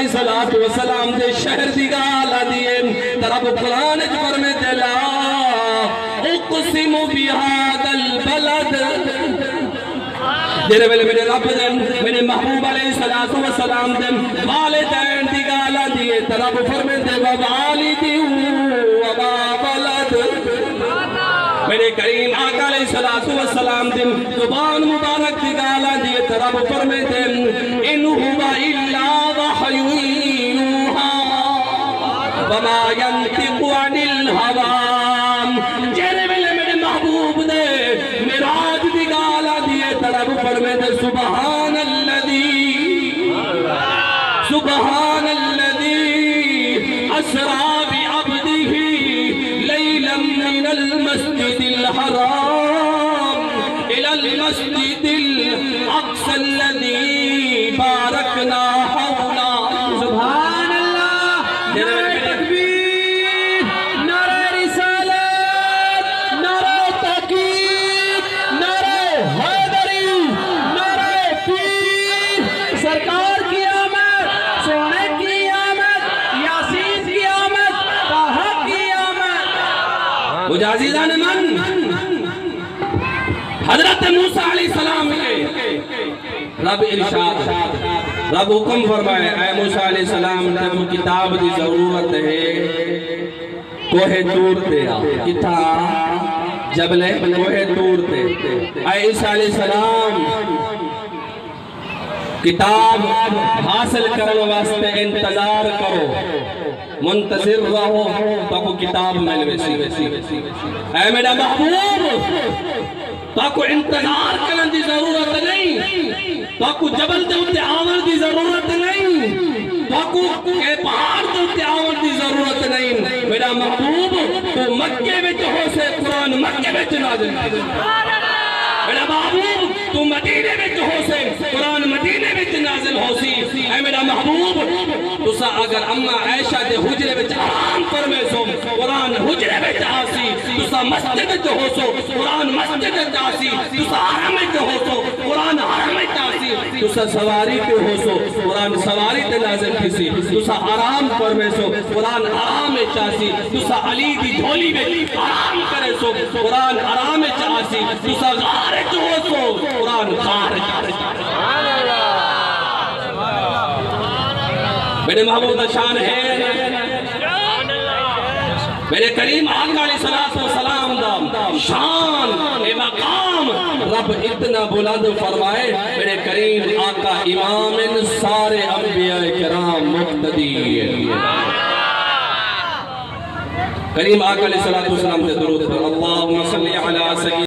علیہ السلام دے شہر دی گالا دیئے تراب قرآن اجبر میں دلا اقسم بہاد البلد جیرے ویلے میرے رب دن میرے محبوب علیہ السلام دن والدین دی گالا دیئے تراب فرمے دے ووالدی وما بلد میرے کریم آقا علیہ السلام دن زبان مبارک دی گالا دیئے تراب فرمے دے ان ہوا الا وحی یوحا وما ینطق عن الہوام جیرے ویلے میرے محبوب دے میراج دی گالا دیئے تراب فرمے دے سبحان الذی اسرا بعبدہ لیلا من المسجد الحرام الى المسجد الاقصى الذي باركنا حولا سبحان اللہ نعرہ تکبیر نعرہ رسالت نعرہ تحقیق نعرہ حیدری نعرہ پیر سرکار کی آمد سونے کی آمد یاسین کی آمد طہ کی آمد مجازیدان من حضرت موسیٰ علیہ السلام کے رب ارشاد رب حکم فرمائے اے موسیٰ علیہ السلام جب کتاب دی ضرورت ہے کوہ طور تے آ کتا جبل کوہ طور تے اے عیسیٰ علیہ السلام کتاب حاصل کرنے واسطے انتظار کرو منتظر رہو تو کتاب ملوے سی اے میرا محبوب تو انتظار کرنے دی ضرورت نہیں تو جبل دے اتے آور دی ضرورت نہیں تو پہاڑ دے اتے آور دی ضرورت نہیں میرا محبوب تو مکے وچ ہو سے قرآن مکے وچ نازل میرا محبوب تو مدینے وچ ہو سے قرآن مدینے وچ نازل ہو سی اے میرا محبوب تسا اگر اما عائشہ دے حجرے وچ آرام فرمے سو قرآن حجرے وچ آسی تسا مسجد وچ ہو سو قرآن مسجد وچ آسی تسا حرم وچ ہو سو قرآن حرم وچ آسی تسا سواری تے ہو سو قرآن سواری تے نازل کسی تسا آرام فرمے سو قرآن آرام وچ آسی تسا علی دی جھولی وچ آرام کرے سو قرآن آرام وچ آسی تسا غار وچ ہو سو قرآن غار وچ آسی میرے محبوب دا شان ہے میرے کریم آقا علیہ السلام دا شان مقام رب اتنا بلند فرمائے میرے کریم آقا امام سارے انبیاء کرام مقتدی کریم آقا علیہ السلام سے درود پر اللہم صلی علی سید